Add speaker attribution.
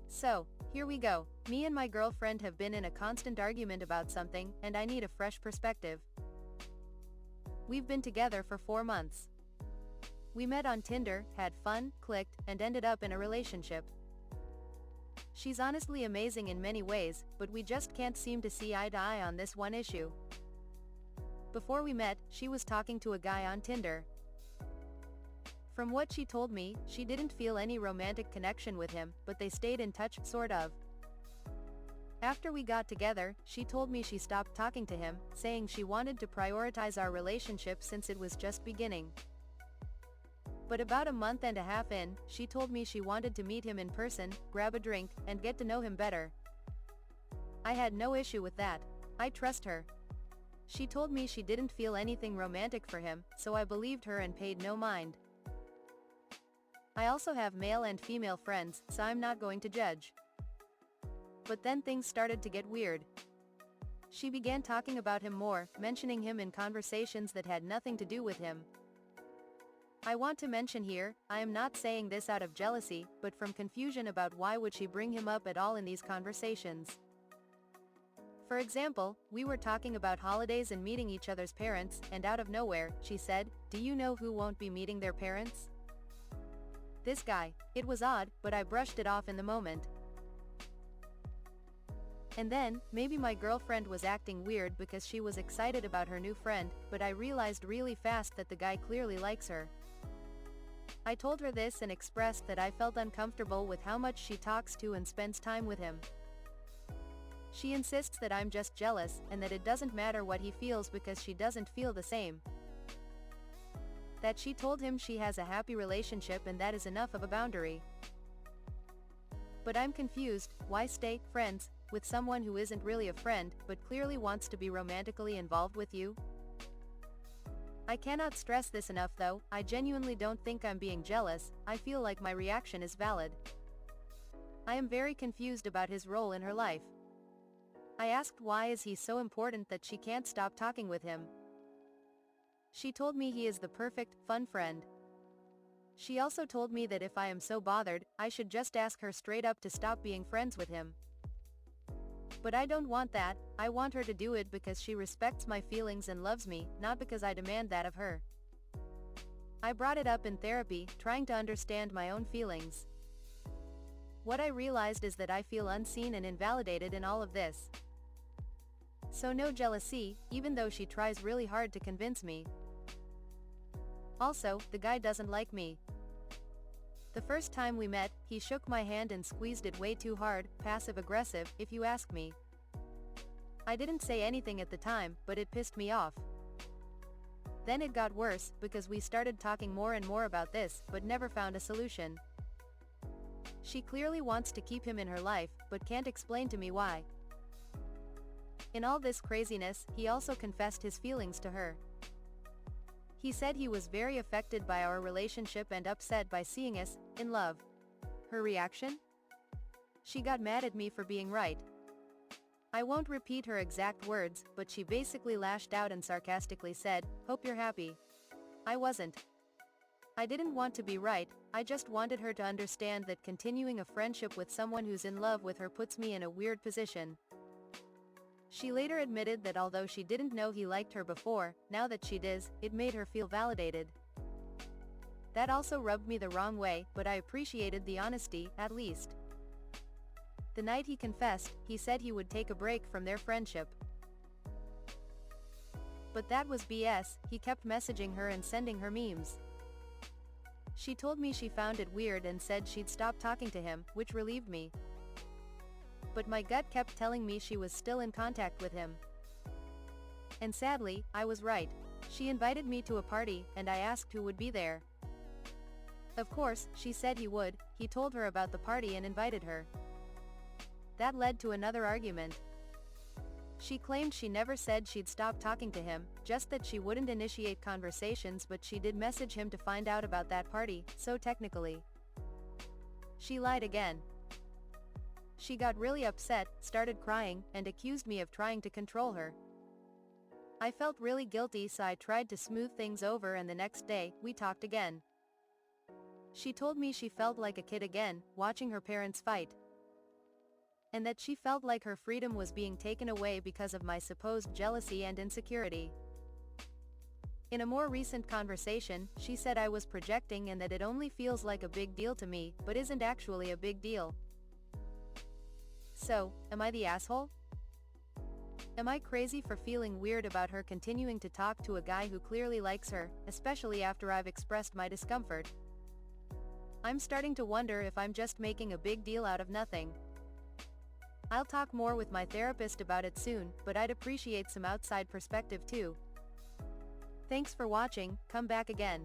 Speaker 1: So, here we go. Me and my girlfriend have been in a constant argument about something, and I need a fresh perspective. We've been together for 4 months. We met on Tinder, had fun, clicked, and ended up in a relationship. She's honestly amazing in many ways, but we just can't seem to see eye to eye on this one issue. Before we met, she was talking to a guy on Tinder. From what she told me, she didn't feel any romantic connection with him, but they stayed in touch, sort of. After we got together, she told me she stopped talking to him, saying she wanted to prioritize our relationship since it was just beginning. But about a month and a half in, she told me she wanted to meet him in person, grab a drink, and get to know him better. I had no issue with that. I trust her. She told me she didn't feel anything romantic for him, so I believed her and paid no mind. I also have male and female friends, so I'm not going to judge. But then things started to get weird. She began talking about him more, mentioning him in conversations that had nothing to do with him. I want to mention here, I am not saying this out of jealousy, but from confusion about why would she bring him up at all in these conversations. For example, we were talking about holidays and meeting each other's parents, and out of nowhere, she said, "Do you know who won't be meeting their parents? This guy." It was odd, but I brushed it off in the moment. And then, maybe my girlfriend was acting weird because she was excited about her new friend, but I realized really fast that the guy clearly likes her. I told her this and expressed that I felt uncomfortable with how much she talks to and spends time with him. She insists that I'm just jealous, and that it doesn't matter what he feels because she doesn't feel the same. That she told him she has a happy relationship and that is enough of a boundary. But I'm confused, why stay friends with someone who isn't really a friend, but clearly wants to be romantically involved with you? I cannot stress this enough though, I genuinely don't think I'm being jealous, I feel like my reaction is valid. I am very confused about his role in her life. I asked why is he so important that she can't stop talking with him. She told me he is the perfect, fun friend. She also told me that if I am so bothered, I should just ask her straight up to stop being friends with him. But I don't want that, I want her to do it because she respects my feelings and loves me, not because I demand that of her. I brought it up in therapy, trying to understand my own feelings. What I realized is that I feel unseen and invalidated in all of this. So no jealousy, even though she tries really hard to convince me. Also, the guy doesn't like me. The first time we met, he shook my hand and squeezed it way too hard, passive-aggressive, if you ask me. I didn't say anything at the time, but it pissed me off. Then it got worse, because we started talking more and more about this, but never found a solution. She clearly wants to keep him in her life, but can't explain to me why. In all this craziness, he also confessed his feelings to her. He said he was very affected by our relationship and upset by seeing us in love. Her reaction? She got mad at me for being right. I won't repeat her exact words, but she basically lashed out and sarcastically said, "Hope you're happy." I wasn't. I didn't want to be right, I just wanted her to understand that continuing a friendship with someone who's in love with her puts me in a weird position. She later admitted that although she didn't know he liked her before, now that she does, it made her feel validated. That also rubbed me the wrong way, but I appreciated the honesty, at least. The night he confessed, he said he would take a break from their friendship. But that was BS, he kept messaging her and sending her memes. She told me she found it weird and said she'd stop talking to him, which relieved me. But my gut kept telling me she was still in contact with him. And sadly, I was right. She invited me to a party, and I asked who would be there. Of course, she said he would, he told her about the party and invited her. That led to another argument. She claimed she never said she'd stop talking to him, just that she wouldn't initiate conversations, but she did message him to find out about that party, so technically. She lied again. She got really upset, started crying, and accused me of trying to control her. I felt really guilty, so I tried to smooth things over, and the next day, we talked again. She told me she felt like a kid again, watching her parents fight. and that she felt like her freedom was being taken away because of my supposed jealousy and insecurity. In a more recent conversation, she said I was projecting and that it only feels like a big deal to me, but isn't actually a big deal. So, am I the asshole? Am I crazy for feeling weird about her continuing to talk to a guy who clearly likes her, especially after I've expressed my discomfort? I'm starting to wonder if I'm just making a big deal out of nothing. I'll talk more with my therapist about it soon, but I'd appreciate some outside perspective too. Thanks for watching, come back again.